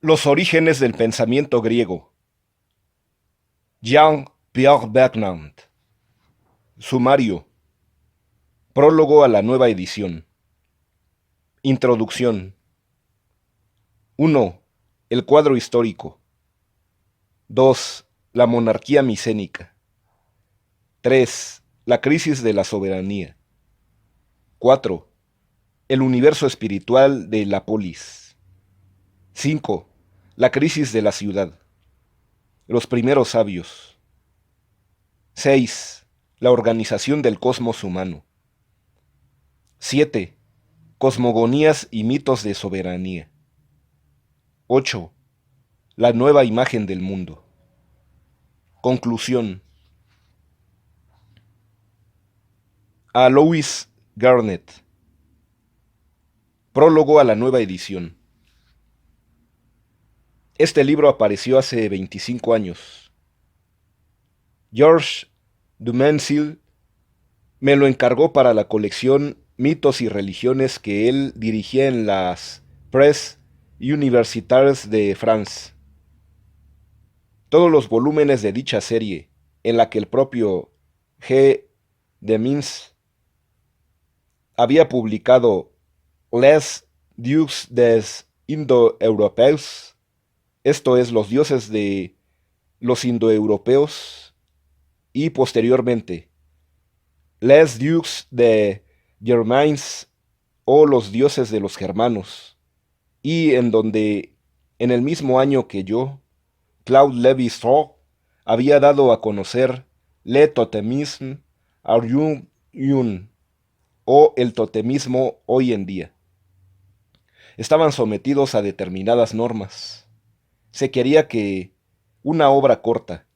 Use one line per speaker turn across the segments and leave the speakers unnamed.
Los orígenes del pensamiento griego. Jean-Pierre Bergnaud. Sumario. Prólogo a la nueva edición. Introducción. 1. El cuadro histórico. 2. La monarquía micénica. 3. La crisis de la soberanía. 4. El universo espiritual de la polis. 5. La crisis de la ciudad. Los primeros sabios. 6. La organización del cosmos humano. 7. Cosmogonías y mitos de soberanía. 8. La nueva imagen del mundo. Conclusión. A Louis Garnett. Prólogo a la nueva edición. Este libro apareció hace 25 años. Georges Dumensil me lo encargó para la colección Mitos y Religiones que él dirigía en las Presses Universitaires de France. Todos los volúmenes de dicha serie, en la que el propio G. de Mins había publicado Les Dieux des Indo-Europeus, esto es, los dioses de los indoeuropeos, y posteriormente Les Dieux de Germains, o los dioses de los germanos, y en donde, en el mismo año que yo, Claude Lévi-Strauss había dado a conocer Le Totemisme aujourd'hui, o el totemismo hoy en día. Estaban sometidos a determinadas normas. Se quería que una obra corta,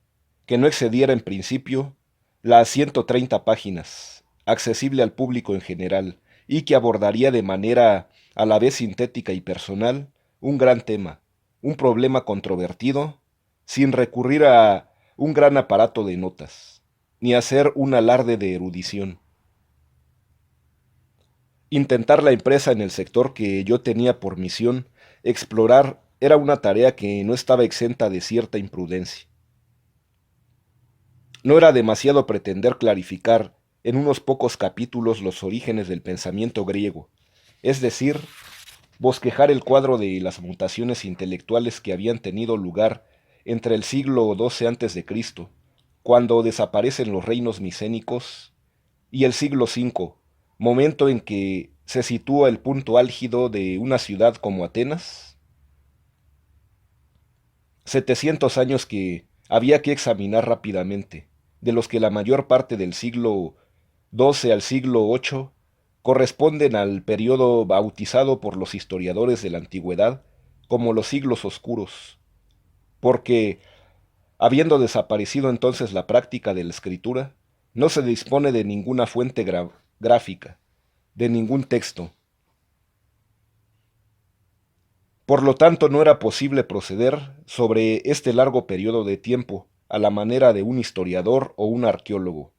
que no excediera en principio las 130 páginas, accesible al público en general, y que abordaría de manera a la vez sintética y personal un gran tema, un problema controvertido, sin recurrir a un gran aparato de notas, ni hacer un alarde de erudición. Intentar la empresa en el sector que yo tenía por misión explorar era una tarea que no estaba exenta de cierta imprudencia. No era demasiado pretender clarificar en unos pocos capítulos los orígenes del pensamiento griego, es decir, bosquejar el cuadro de las mutaciones intelectuales que habían tenido lugar entre el siglo XII a.C., cuando desaparecen los reinos micénicos, y el siglo V, momento en que se sitúa el punto álgido de una ciudad como Atenas. 700 años que había que examinar rápidamente, de los que la mayor parte del siglo XII al siglo VIII corresponden al periodo bautizado por los historiadores de la antigüedad como los siglos oscuros, porque, habiendo desaparecido entonces la práctica de la escritura, no se dispone de ninguna fuente gráfica, de ningún texto. Por lo tanto, no era posible proceder sobre este largo periodo de tiempo a la manera de un historiador o un arqueólogo,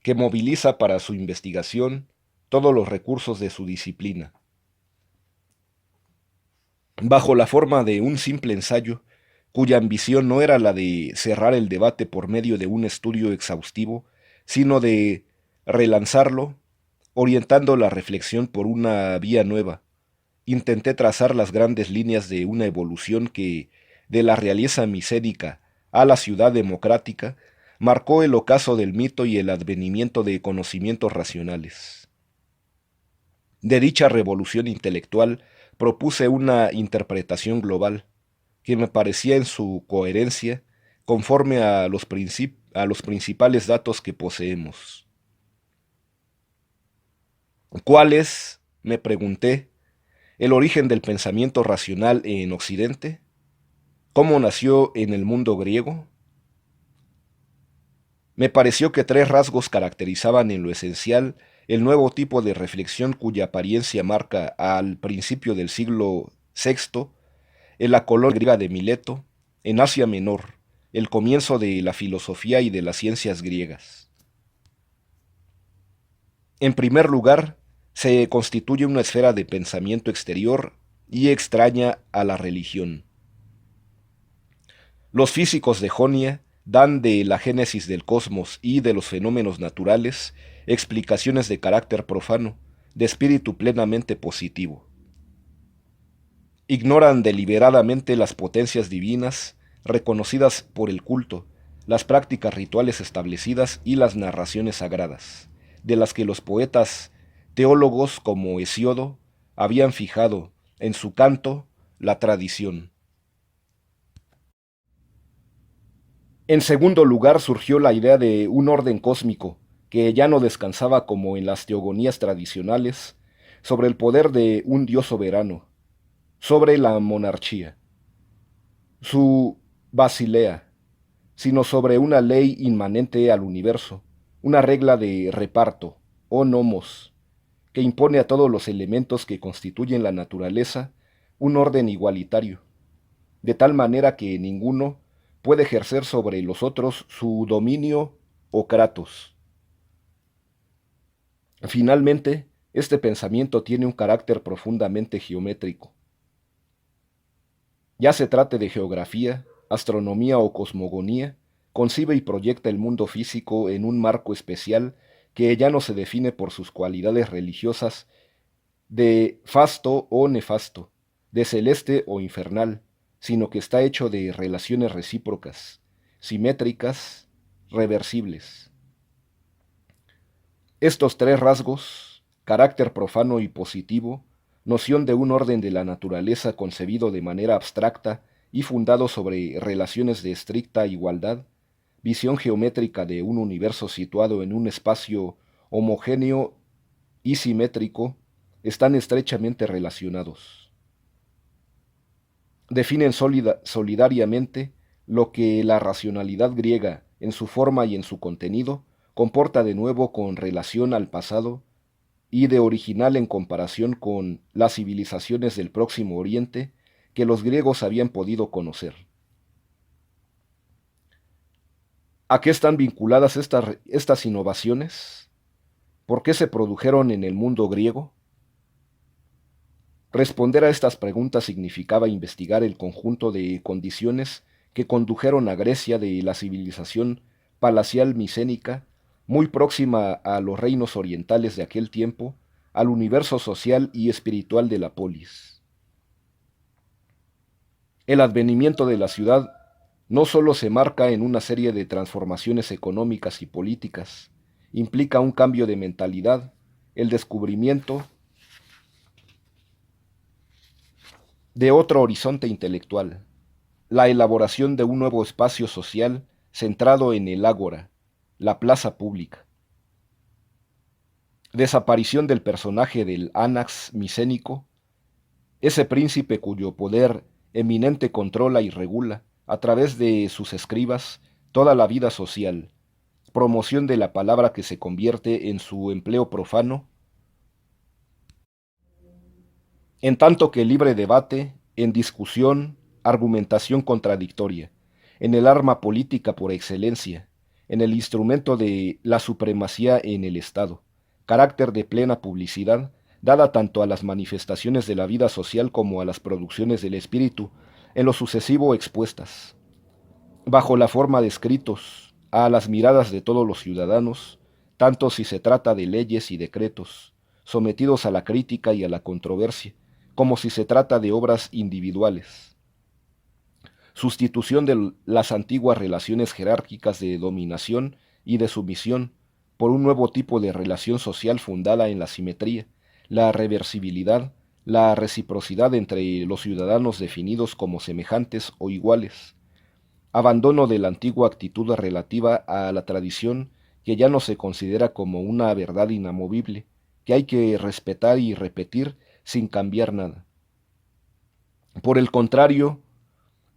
que moviliza para su investigación todos los recursos de su disciplina. Bajo la forma de un simple ensayo, cuya ambición no era la de cerrar el debate por medio de un estudio exhaustivo, sino de relanzarlo, orientando la reflexión por una vía nueva, intenté trazar las grandes líneas de una evolución que, de la realeza micénica a la ciudad democrática, marcó el ocaso del mito y el advenimiento de conocimientos racionales. De dicha revolución intelectual propuse una interpretación global, que me parecía en su coherencia conforme a los principales datos que poseemos. ¿Cuál es, me pregunté, el origen del pensamiento racional en Occidente? ¿Cómo nació en el mundo griego? Me pareció que tres rasgos caracterizaban en lo esencial el nuevo tipo de reflexión cuya apariencia marca al principio del siglo VI en la colonia griega de Mileto, en Asia Menor, el comienzo de la filosofía y de las ciencias griegas. En primer lugar, se constituye una esfera de pensamiento exterior y extraña a la religión. Los físicos de Jonia dan de la génesis del cosmos y de los fenómenos naturales explicaciones de carácter profano, de espíritu plenamente positivo. Ignoran deliberadamente las potencias divinas reconocidas por el culto, las prácticas rituales establecidas y las narraciones sagradas, de las que los poetas teólogos como Hesiodo habían fijado en su canto la tradición. En segundo lugar surgió la idea de un orden cósmico, que ya no descansaba como en las teogonías tradicionales, sobre el poder de un dios soberano, sobre la monarquía, su basilea, sino sobre una ley inmanente al universo, una regla de reparto, o nomos, que impone a todos los elementos que constituyen la naturaleza un orden igualitario, de tal manera que ninguno puede ejercer sobre los otros su dominio o kratos. Finalmente, este pensamiento tiene un carácter profundamente geométrico. Ya se trate de geografía, astronomía o cosmogonía, concibe y proyecta el mundo físico en un marco especial que ya no se define por sus cualidades religiosas de fasto o nefasto, de celeste o infernal, sino que está hecho de relaciones recíprocas, simétricas, reversibles. Estos tres rasgos, carácter profano y positivo, noción de un orden de la naturaleza concebido de manera abstracta y fundado sobre relaciones de estricta igualdad, visión geométrica de un universo situado en un espacio homogéneo y simétrico, están estrechamente relacionados. Definen solidariamente lo que la racionalidad griega, en su forma y en su contenido, comporta de nuevo con relación al pasado y de original en comparación con las civilizaciones del Próximo Oriente que los griegos habían podido conocer. ¿A qué están vinculadas estas innovaciones? ¿Por qué se produjeron en el mundo griego? Responder a estas preguntas significaba investigar el conjunto de condiciones que condujeron a Grecia de la civilización palacial micénica, muy próxima a los reinos orientales de aquel tiempo, al universo social y espiritual de la polis. El advenimiento de la ciudad no solo se marca en una serie de transformaciones económicas y políticas, implica un cambio de mentalidad, el descubrimiento de otro horizonte intelectual, la elaboración de un nuevo espacio social centrado en el ágora, la plaza pública. Desaparición del personaje del ánax micénico, ese príncipe cuyo poder eminente controla y regula, a través de sus escribas, toda la vida social, promoción de la palabra que se convierte en su empleo profano, en tanto que libre debate, en discusión, argumentación contradictoria, en el arma política por excelencia, en el instrumento de la supremacía en el Estado, carácter de plena publicidad, dada tanto a las manifestaciones de la vida social como a las producciones del espíritu, en lo sucesivo expuestas, bajo la forma de escritos, a las miradas de todos los ciudadanos, tanto si se trata de leyes y decretos, sometidos a la crítica y a la controversia, como si se trata de obras individuales. Sustitución de las antiguas relaciones jerárquicas de dominación y de sumisión por un nuevo tipo de relación social fundada en la simetría, la reversibilidad, la reciprocidad entre los ciudadanos definidos como semejantes o iguales. Abandono de la antigua actitud relativa a la tradición que ya no se considera como una verdad inamovible, que hay que respetar y repetir sin cambiar nada. Por el contrario,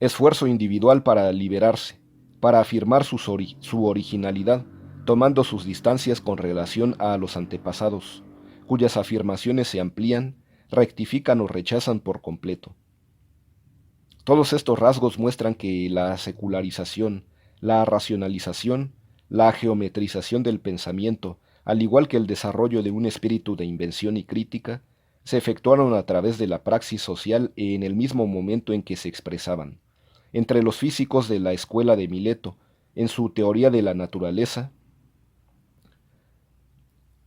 esfuerzo individual para liberarse, para afirmar su originalidad, tomando sus distancias con relación a los antepasados, cuyas afirmaciones se amplían, rectifican o rechazan por completo. Todos estos rasgos muestran que la secularización, la racionalización, la geometrización del pensamiento, al igual que el desarrollo de un espíritu de invención y crítica, se efectuaron a través de la praxis social en el mismo momento en que se expresaban. Entre los físicos de la escuela de Mileto, en su teoría de la naturaleza,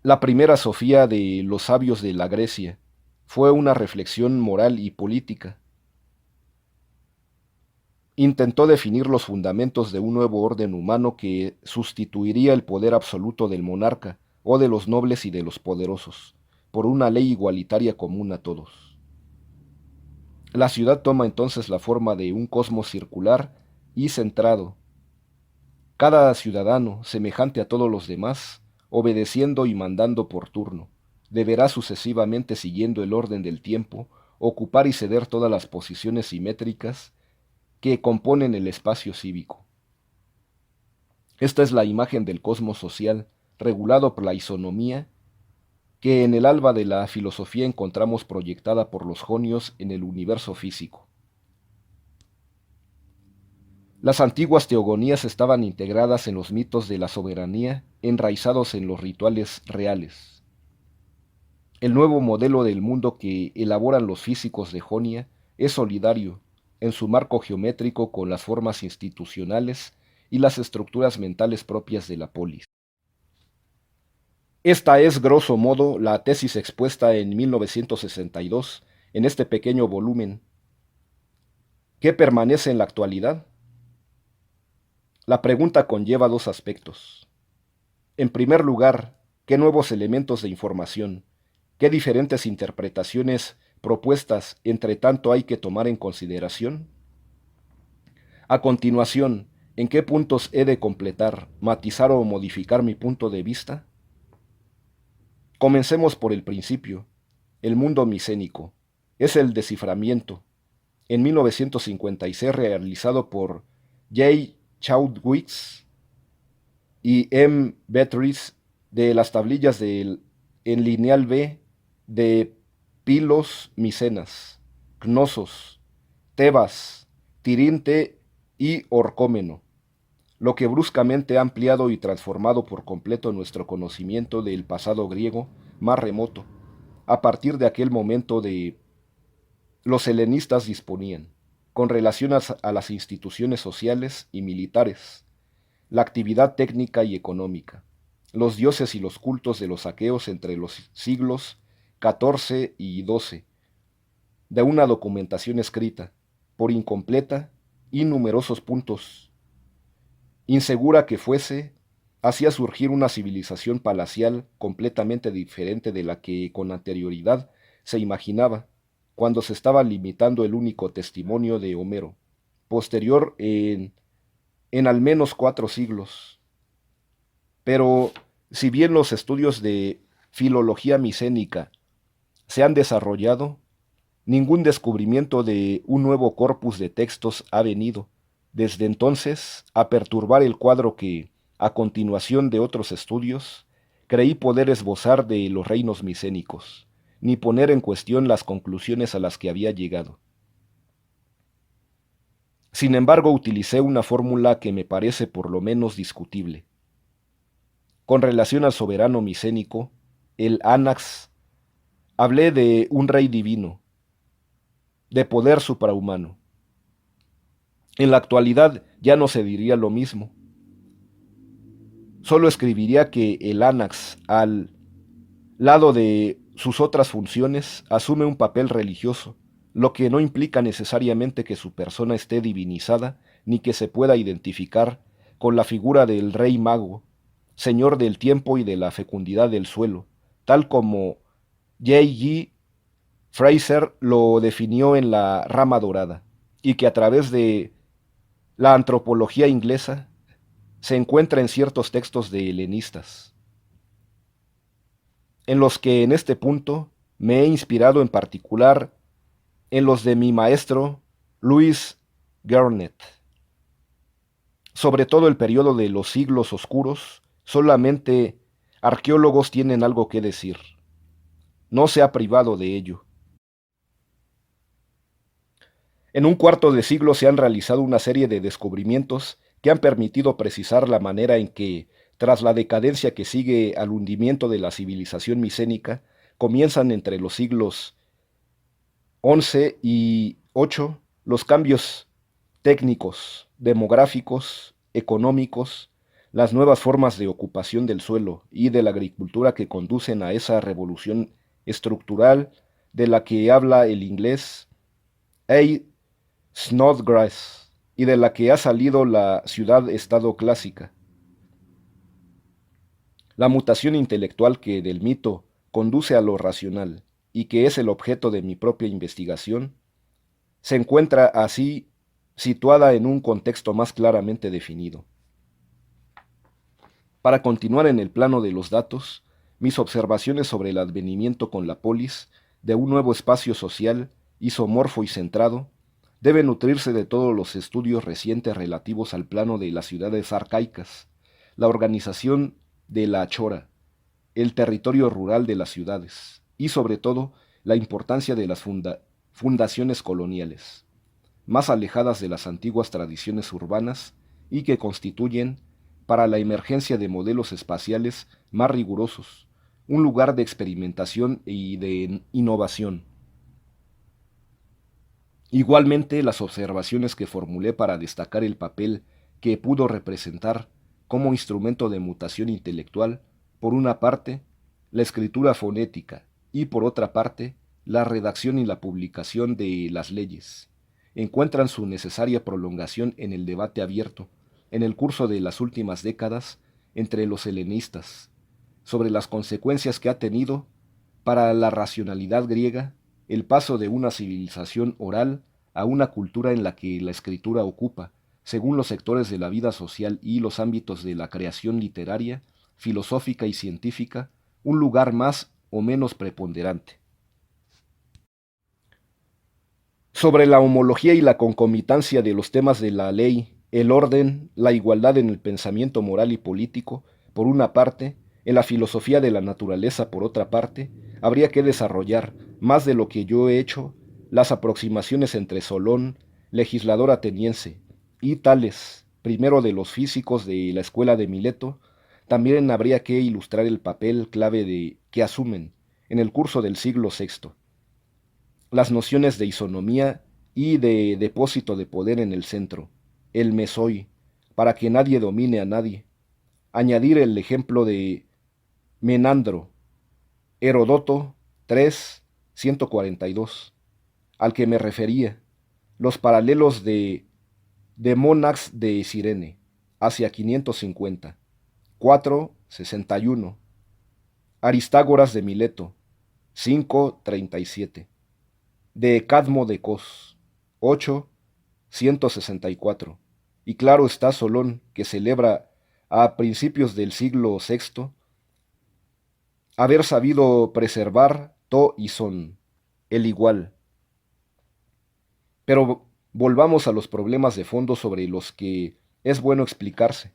la primera sofía de los sabios de la Grecia fue una reflexión moral y política. Intentó definir los fundamentos de un nuevo orden humano que sustituiría el poder absoluto del monarca o de los nobles y de los poderosos, por una ley igualitaria común a todos. La ciudad toma entonces la forma de un cosmos circular y centrado. Cada ciudadano, semejante a todos los demás, obedeciendo y mandando por turno, deberá sucesivamente, siguiendo el orden del tiempo, ocupar y ceder todas las posiciones simétricas que componen el espacio cívico. Esta es la imagen del cosmos social, regulado por la isonomía, que en el alba de la filosofía encontramos proyectada por los jonios en el universo físico. Las antiguas teogonías estaban integradas en los mitos de la soberanía, enraizados en los rituales reales. El nuevo modelo del mundo que elaboran los físicos de Jonia es solidario, en su marco geométrico con las formas institucionales y las estructuras mentales propias de la polis. Esta es, grosso modo, la tesis expuesta en 1962 en este pequeño volumen. ¿Qué permanece en la actualidad? La pregunta conlleva dos aspectos. En primer lugar, ¿qué nuevos elementos de información, qué diferentes interpretaciones propuestas entre tanto hay que tomar en consideración? A continuación, ¿en qué puntos he de completar, matizar o modificar mi punto de vista? Comencemos por el principio. El mundo micénico es el desciframiento, en 1956 realizado por J. Chaudwitz y M. Beatrice, de las tablillas en lineal B de Pilos Micenas, Cnosos, Tebas, Tirinte y Orcómeno, lo que bruscamente ha ampliado y transformado por completo nuestro conocimiento del pasado griego más remoto. A partir de aquel momento los helenistas disponían, con relación a las instituciones sociales y militares, la actividad técnica y económica, los dioses y los cultos de los aqueos entre los siglos XIV y XII, de una documentación escrita, por incompleta y numerosos puntos, insegura que fuese, hacía surgir una civilización palacial completamente diferente de la que con anterioridad se imaginaba, cuando se estaba limitando el único testimonio de Homero, posterior en al menos 4 siglos. Pero, si bien los estudios de filología micénica se han desarrollado, ningún descubrimiento de un nuevo corpus de textos ha venido, desde entonces, a perturbar el cuadro que, a continuación de otros estudios, creí poder esbozar de los reinos micénicos, ni poner en cuestión las conclusiones a las que había llegado. Sin embargo, utilicé una fórmula que me parece por lo menos discutible. Con relación al soberano micénico, el Anax, hablé de un rey divino, de poder suprahumano. En la actualidad ya no se diría lo mismo. Solo escribiría que el Anax, al lado de sus otras funciones, asume un papel religioso, lo que no implica necesariamente que su persona esté divinizada ni que se pueda identificar con la figura del rey mago, señor del tiempo y de la fecundidad del suelo, tal como J. G. Fraser lo definió en La Rama Dorada, y que a través de la antropología inglesa se encuentra en ciertos textos de helenistas, en los que en este punto me he inspirado en particular en los de mi maestro Louis Garnett. Sobre todo el periodo de los siglos oscuros, solamente arqueólogos tienen algo que decir. No se ha privado de ello. En un cuarto de siglo se han realizado una serie de descubrimientos que han permitido precisar la manera en que, tras la decadencia que sigue al hundimiento de la civilización micénica, comienzan entre los siglos XI y VIII los cambios técnicos, demográficos, económicos, las nuevas formas de ocupación del suelo y de la agricultura que conducen a esa revolución estructural de la que habla el inglés A. Snodgrass y de la que ha salido la ciudad-estado clásica. La mutación intelectual que del mito conduce a lo racional y que es el objeto de mi propia investigación, se encuentra así situada en un contexto más claramente definido. Para continuar en el plano de los datos, mis observaciones sobre el advenimiento con la polis de un nuevo espacio social, isomorfo y centrado, deben nutrirse de todos los estudios recientes relativos al plano de las ciudades arcaicas, la organización de la chora, el territorio rural de las ciudades y, sobre todo, la importancia de las fundaciones coloniales, más alejadas de las antiguas tradiciones urbanas y que constituyen, para la emergencia de modelos espaciales más rigurosos, un lugar de experimentación y de innovación. Igualmente, las observaciones que formulé para destacar el papel que pudo representar como instrumento de mutación intelectual, por una parte, la escritura fonética y por otra parte, la redacción y la publicación de las leyes, encuentran su necesaria prolongación en el debate abierto, en el curso de las últimas décadas, entre los helenistas, sobre las consecuencias que ha tenido para la racionalidad griega el paso de una civilización oral a una cultura en la que la escritura ocupa, según los sectores de la vida social y los ámbitos de la creación literaria, filosófica y científica, un lugar más o menos preponderante. Sobre la homología y la concomitancia de los temas de la ley, el orden, la igualdad en el pensamiento moral y político, por una parte, en la filosofía de la naturaleza, por otra parte, habría que desarrollar, más de lo que yo he hecho, las aproximaciones entre Solón, legislador ateniense, y Tales, primero de los físicos de la escuela de Mileto. También habría que ilustrar el papel clave que asumen, en el curso del siglo VI, las nociones de isonomía y de depósito de poder en el centro, el mesoi, para que nadie domine a nadie. Añadir el ejemplo de Menandro, Heródoto 3:142, al que me refería, los paralelos de Mónax de Cirene, hacia 550, 4:61, Aristágoras de Mileto, 5:37, de Cadmo de Cos, 8:164, y claro está Solón, que celebra a principios del siglo VI haber sabido preservar to y son, el igual. Pero volvamos a los problemas de fondo sobre los que es bueno explicarse.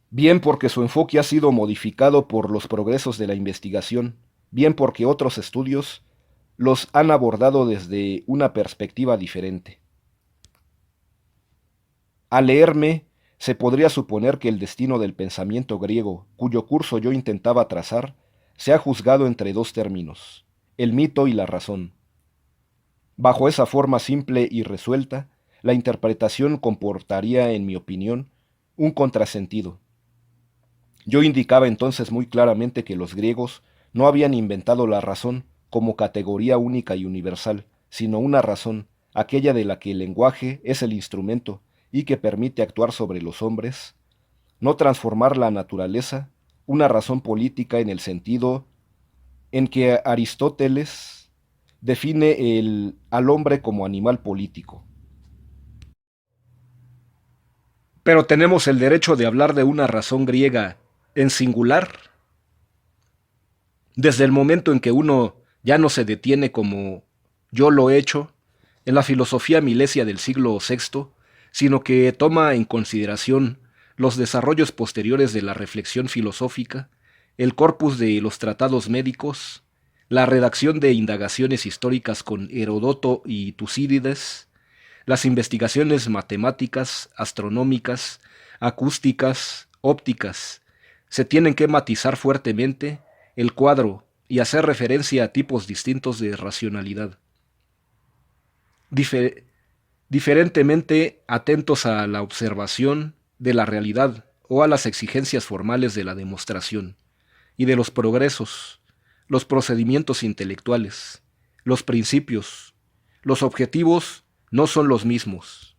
Bien porque su enfoque ha sido modificado por los progresos de la investigación, bien porque otros estudios los han abordado desde una perspectiva diferente. Al leerme, se podría suponer que el destino del pensamiento griego, cuyo curso yo intentaba trazar, se ha juzgado entre dos términos, el mito y la razón. Bajo esa forma simple y resuelta, la interpretación comportaría, en mi opinión, un contrasentido. Yo indicaba entonces muy claramente que los griegos no habían inventado la razón como categoría única y universal, sino una razón, aquella de la que el lenguaje es el instrumento y que permite actuar sobre los hombres, no transformar la naturaleza, una razón política en el sentido en que Aristóteles define al hombre como animal político. Pero tenemos el derecho de hablar de una razón griega en singular. Desde el momento en que uno ya no se detiene como yo lo he hecho en la filosofía milesia del siglo VI, sino que toma en consideración los desarrollos posteriores de la reflexión filosófica, el corpus de los tratados médicos, la redacción de indagaciones históricas con Heródoto y Tucídides, las investigaciones matemáticas, astronómicas, acústicas, ópticas, se tienen que matizar fuertemente el cuadro y hacer referencia a tipos distintos de racionalidad, diferentemente atentos a la observación de la realidad o a las exigencias formales de la demostración y de los progresos, los procedimientos intelectuales, los principios, los objetivos no son los mismos.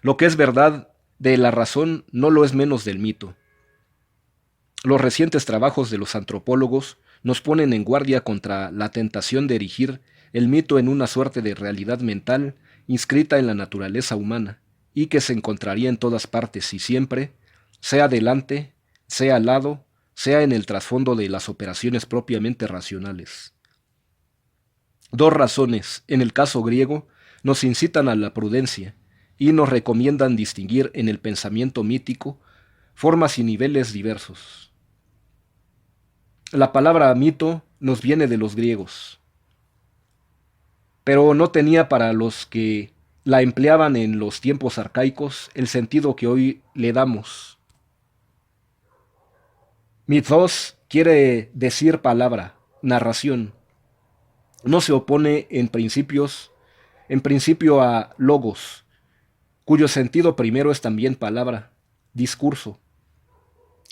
Lo que es verdad de la razón no lo es menos del mito. Los recientes trabajos de los antropólogos nos ponen en guardia contra la tentación de erigir el mito en una suerte de realidad mental inscrita en la naturaleza humana y que se encontraría en todas partes y siempre, sea delante, sea al lado, sea en el trasfondo de las operaciones propiamente racionales. Dos razones, en el caso griego, nos incitan a la prudencia y nos recomiendan distinguir en el pensamiento mítico formas y niveles diversos. La palabra mito nos viene de los griegos, pero no tenía para los que la empleaban en los tiempos arcaicos el sentido que hoy le damos. Mythos quiere decir palabra, narración. No se opone en principio a logos, cuyo sentido primero es también palabra, discurso,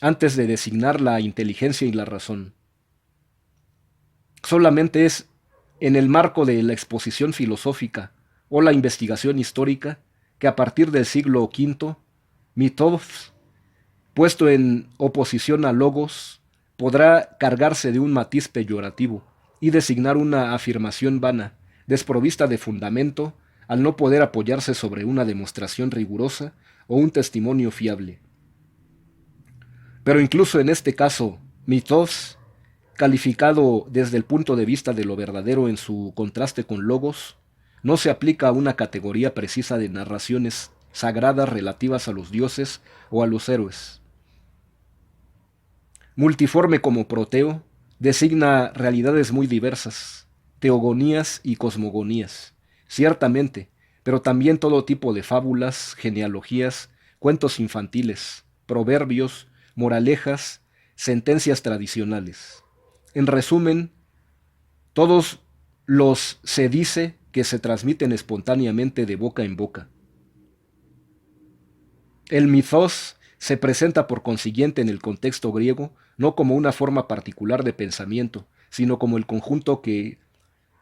antes de designar la inteligencia y la razón. Solamente es en el marco de la exposición filosófica o la investigación histórica que a partir del siglo V, mythos, puesto en oposición a logos, podrá cargarse de un matiz peyorativo y designar una afirmación vana, desprovista de fundamento, al no poder apoyarse sobre una demostración rigurosa o un testimonio fiable. Pero incluso en este caso, mythos, calificado desde el punto de vista de lo verdadero en su contraste con logos, no se aplica a una categoría precisa de narraciones sagradas relativas a los dioses o a los héroes. Multiforme como Proteo, designa realidades muy diversas, teogonías y cosmogonías, ciertamente, pero también todo tipo de fábulas, genealogías, cuentos infantiles, proverbios, moralejas, sentencias tradicionales. En resumen, todos los se dice que se transmiten espontáneamente de boca en boca. El mythos se presenta por consiguiente en el contexto griego no como una forma particular de pensamiento, sino como el conjunto que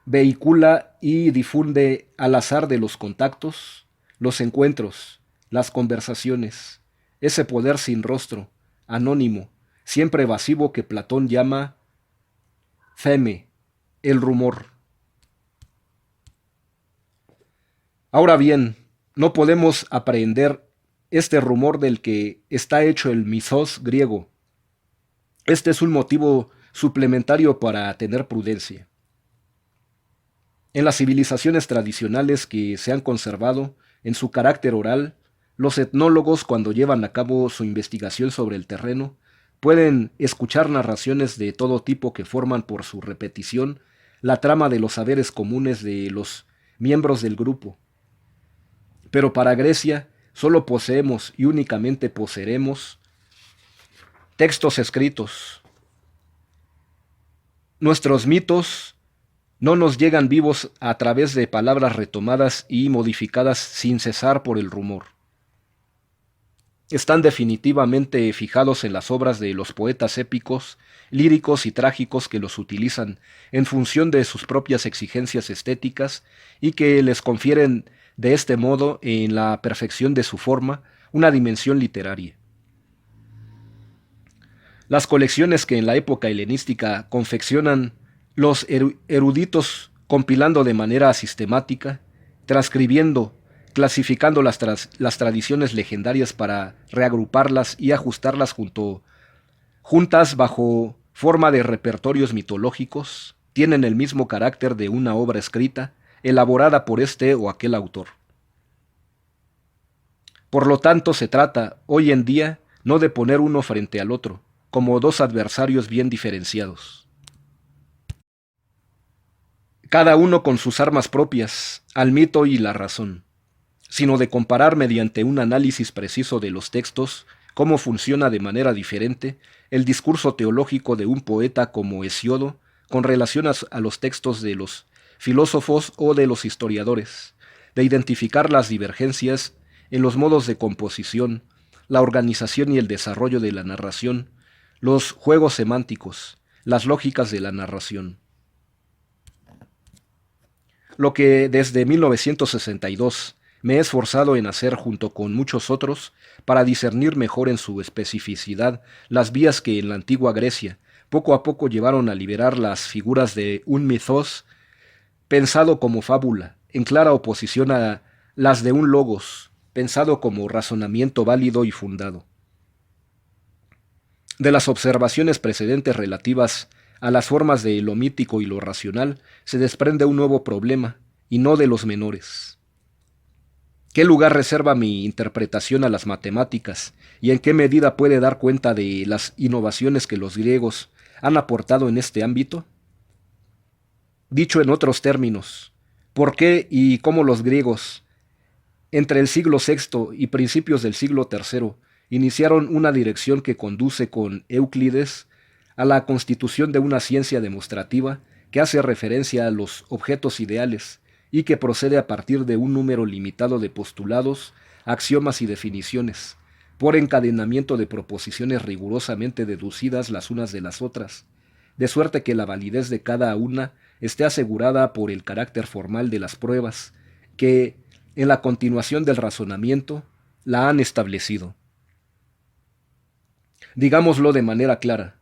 vehicula y difunde al azar de los contactos, los encuentros, las conversaciones, ese poder sin rostro, anónimo, siempre evasivo que Platón llama theme, el rumor. Ahora bien, no podemos aprehender este rumor del que está hecho el mythos griego. Este es un motivo suplementario para tener prudencia. En las civilizaciones tradicionales que se han conservado en su carácter oral, los etnólogos, cuando llevan a cabo su investigación sobre el terreno, pueden escuchar narraciones de todo tipo que forman por su repetición la trama de los saberes comunes de los miembros del grupo. Pero para Grecia solo poseemos y únicamente poseeremos textos escritos. Nuestros mitos no nos llegan vivos a través de palabras retomadas y modificadas sin cesar por el rumor. Están definitivamente fijados en las obras de los poetas épicos, líricos y trágicos que los utilizan en función de sus propias exigencias estéticas y que les confieren de este modo, en la perfección de su forma, una dimensión literaria. Las colecciones que en la época helenística confeccionan los eruditos compilando de manera sistemática, transcribiendo, clasificando las tradiciones legendarias para reagruparlas y ajustarlas juntas bajo forma de repertorios mitológicos, tienen el mismo carácter de una obra escrita, elaborada por este o aquel autor. Por lo tanto, se trata, hoy en día, no de poner uno frente al otro, como dos adversarios bien diferenciados, cada uno con sus armas propias, al mito y la razón, sino de comparar mediante un análisis preciso de los textos cómo funciona de manera diferente el discurso teológico de un poeta como Hesíodo con relación a los textos de los filósofos o de los historiadores, de identificar las divergencias en los modos de composición, la organización y el desarrollo de la narración, los juegos semánticos, las lógicas de la narración. Lo que desde 1962 me he esforzado en hacer junto con muchos otros para discernir mejor en su especificidad las vías que en la antigua Grecia poco a poco llevaron a liberar las figuras de un mitos pensado como fábula, en clara oposición a las de un logos, pensado como razonamiento válido y fundado. De las observaciones precedentes relativas a las formas de lo mítico y lo racional se desprende un nuevo problema, y no de los menores. ¿Qué lugar reserva mi interpretación a las matemáticas y en qué medida puede dar cuenta de las innovaciones que los griegos han aportado en este ámbito? Dicho en otros términos, ¿por qué y cómo los griegos, entre el siglo VI y principios del siglo III, iniciaron una dirección que conduce con Euclides a la constitución de una ciencia demostrativa que hace referencia a los objetos ideales y que procede a partir de un número limitado de postulados, axiomas y definiciones, por encadenamiento de proposiciones rigurosamente deducidas las unas de las otras, de suerte que la validez de cada una esté asegurada por el carácter formal de las pruebas, que, en la continuación del razonamiento, la han establecido. Digámoslo de manera clara,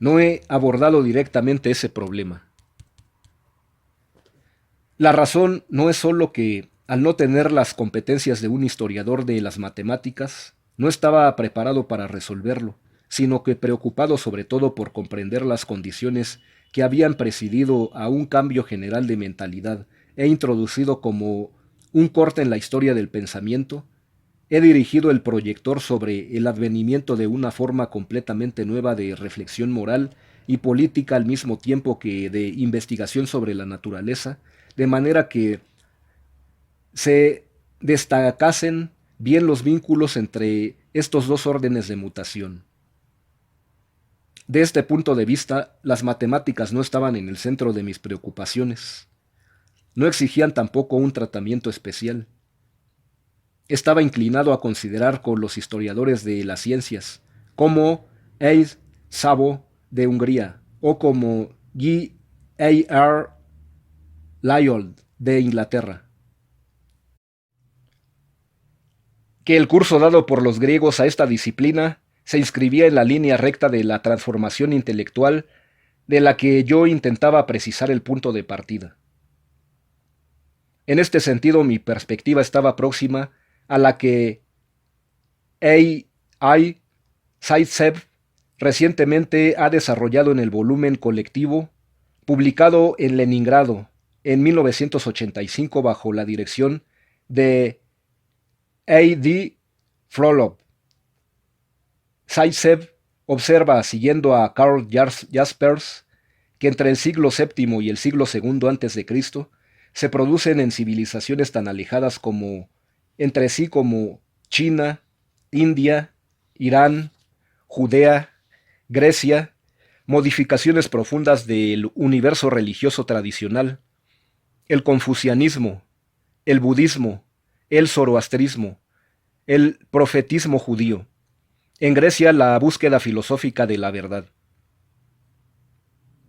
no he abordado directamente ese problema. La razón no es sólo que, al no tener las competencias de un historiador de las matemáticas, no estaba preparado para resolverlo, sino que preocupado sobre todo por comprender las condiciones que habían presidido a un cambio general de mentalidad e introducido como un corte en la historia del pensamiento, he dirigido el proyector sobre el advenimiento de una forma completamente nueva de reflexión moral y política al mismo tiempo que de investigación sobre la naturaleza, de manera que se destacasen bien los vínculos entre estos dos órdenes de mutación. De este punto de vista, las matemáticas no estaban en el centro de mis preocupaciones. No exigían tampoco un tratamiento especial. Estaba inclinado a considerar con los historiadores de las ciencias, como Eid Szabo de Hungría o como G.A.R. Lyold de Inglaterra, que el curso dado por los griegos a esta disciplina se inscribía en la línea recta de la transformación intelectual de la que yo intentaba precisar el punto de partida. En este sentido, mi perspectiva estaba próxima a la que A.I. Zaitsev recientemente ha desarrollado en el volumen colectivo, publicado en Leningrado en 1985 bajo la dirección de A.D. Frolov. Zaitsev observa, siguiendo a Karl Jaspers, que entre el siglo VII y el siglo II a.C. se producen en civilizaciones tan alejadas entre sí como China, India, Irán, Judea, Grecia, modificaciones profundas del universo religioso tradicional, el confucianismo, el budismo, el zoroastrismo, el profetismo judío. En Grecia, la búsqueda filosófica de la verdad.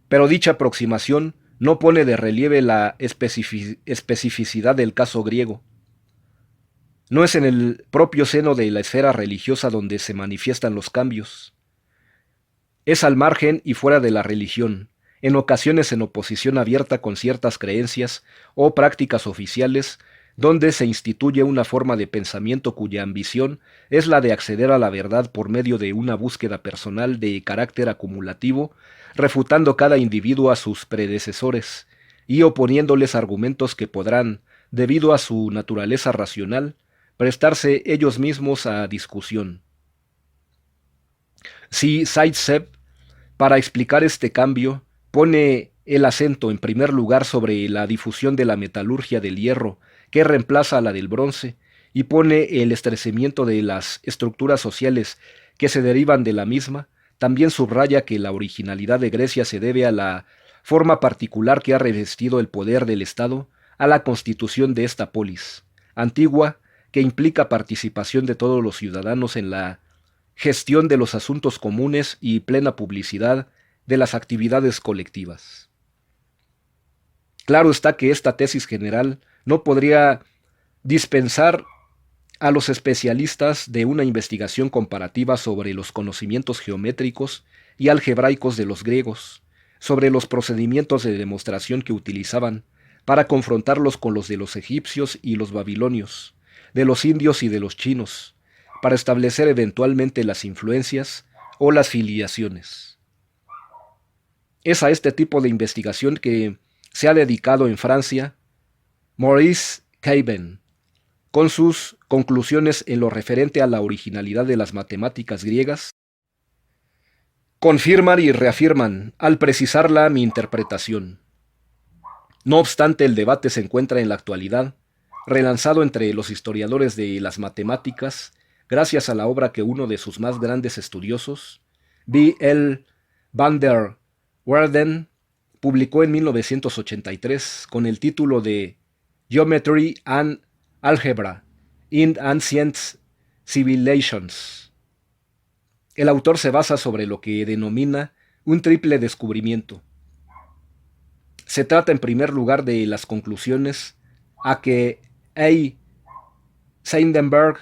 Pero dicha aproximación no pone de relieve la especificidad del caso griego. No es en el propio seno de la esfera religiosa donde se manifiestan los cambios. Es al margen y fuera de la religión, en ocasiones en oposición abierta con ciertas creencias o prácticas oficiales, donde se instituye una forma de pensamiento cuya ambición es la de acceder a la verdad por medio de una búsqueda personal de carácter acumulativo, refutando cada individuo a sus predecesores y oponiéndoles argumentos que podrán, debido a su naturaleza racional, prestarse ellos mismos a discusión. Si Zaitsev, para explicar este cambio, pone el acento en primer lugar sobre la difusión de la metalurgia del hierro, que reemplaza a la del bronce, y pone el estrecimiento de las estructuras sociales que se derivan de la misma, también subraya que la originalidad de Grecia se debe a la forma particular que ha revestido el poder del Estado a la constitución de esta polis, antigua, que implica participación de todos los ciudadanos en la gestión de los asuntos comunes y plena publicidad de las actividades colectivas. Claro está que esta tesis general no podría dispensar a los especialistas de una investigación comparativa sobre los conocimientos geométricos y algebraicos de los griegos, sobre los procedimientos de demostración que utilizaban para confrontarlos con los de los egipcios y los babilonios, de los indios y de los chinos, para establecer eventualmente las influencias o las filiaciones. Es a este tipo de investigación que se ha dedicado en Francia Maurice Caven, con sus conclusiones en lo referente a la originalidad de las matemáticas griegas, confirman y reafirman al precisarla mi interpretación. No obstante, el debate se encuentra en la actualidad, relanzado entre los historiadores de las matemáticas, gracias a la obra que uno de sus más grandes estudiosos, B. L. van der Waerden, publicó en 1983 con el título de Geometry and Algebra in Ancient Civilizations. El autor se basa sobre lo que denomina un triple descubrimiento. Se trata en primer lugar de las conclusiones a que A. Seidenberg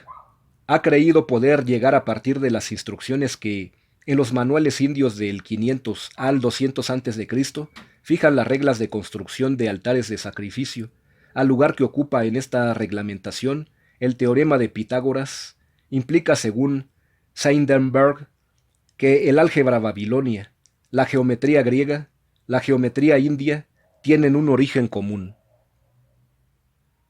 ha creído poder llegar a partir de las instrucciones que, en los manuales indios del 500 al 200 a.C., fijan las reglas de construcción de altares de sacrificio, al lugar que ocupa en esta reglamentación el teorema de Pitágoras, implica, según Seidenberg, que el álgebra babilonia, la geometría griega, la geometría india, tienen un origen común.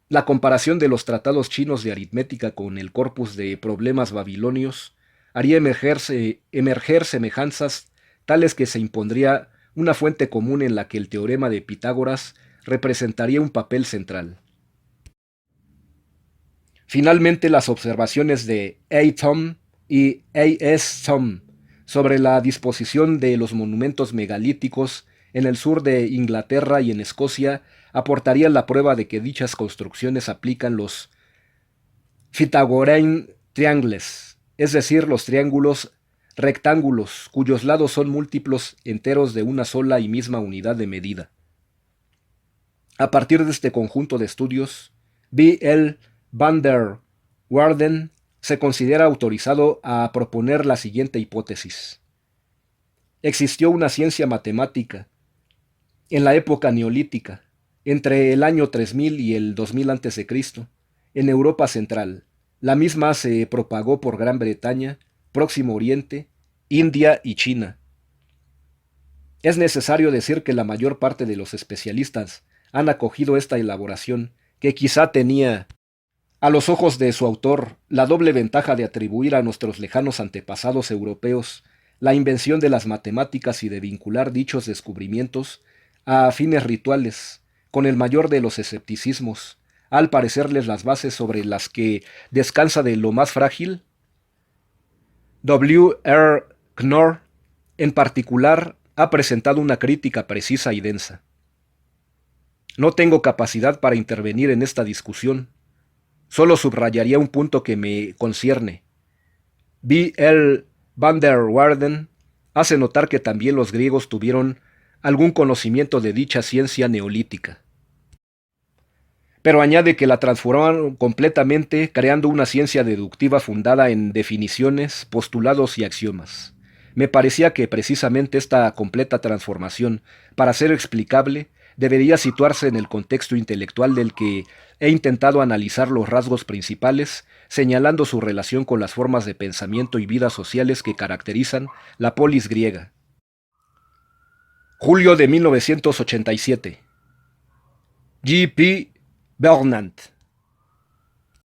La comparación de los tratados chinos de aritmética con el corpus de problemas babilonios haría emerger semejanzas tales que se impondría una fuente común en la que el teorema de Pitágoras representaría un papel central. Finalmente, las observaciones de A. Thom y A. S. Thom sobre la disposición de los monumentos megalíticos en el sur de Inglaterra y en Escocia aportarían la prueba de que dichas construcciones aplican los Pythagorean triangles, es decir, los triángulos rectángulos cuyos lados son múltiplos enteros de una sola y misma unidad de medida. A partir de este conjunto de estudios, B. L. van der Waerden se considera autorizado a proponer la siguiente hipótesis. Existió una ciencia matemática en la época neolítica, entre el año 3000 y el 2000 a.C., en Europa Central. La misma se propagó por Gran Bretaña, Próximo Oriente, India y China. Es necesario decir que la mayor parte de los especialistas han acogido esta elaboración, que quizá tenía, a los ojos de su autor, la doble ventaja de atribuir a nuestros lejanos antepasados europeos la invención de las matemáticas y de vincular dichos descubrimientos a fines rituales, con el mayor de los escepticismos, al parecerles las bases sobre las que descansa de lo más frágil. W. R. Knorr, en particular, ha presentado una crítica precisa y densa. No tengo capacidad para intervenir en esta discusión. Solo subrayaría un punto que me concierne. B. L. van der Waerden hace notar que también los griegos tuvieron algún conocimiento de dicha ciencia neolítica. Pero añade que la transformaron completamente, creando una ciencia deductiva fundada en definiciones, postulados y axiomas. Me parecía que precisamente esta completa transformación, para ser explicable, debería situarse en el contexto intelectual del que he intentado analizar los rasgos principales, señalando su relación con las formas de pensamiento y vidas sociales que caracterizan la polis griega. Julio de 1987. G. P. Bernard.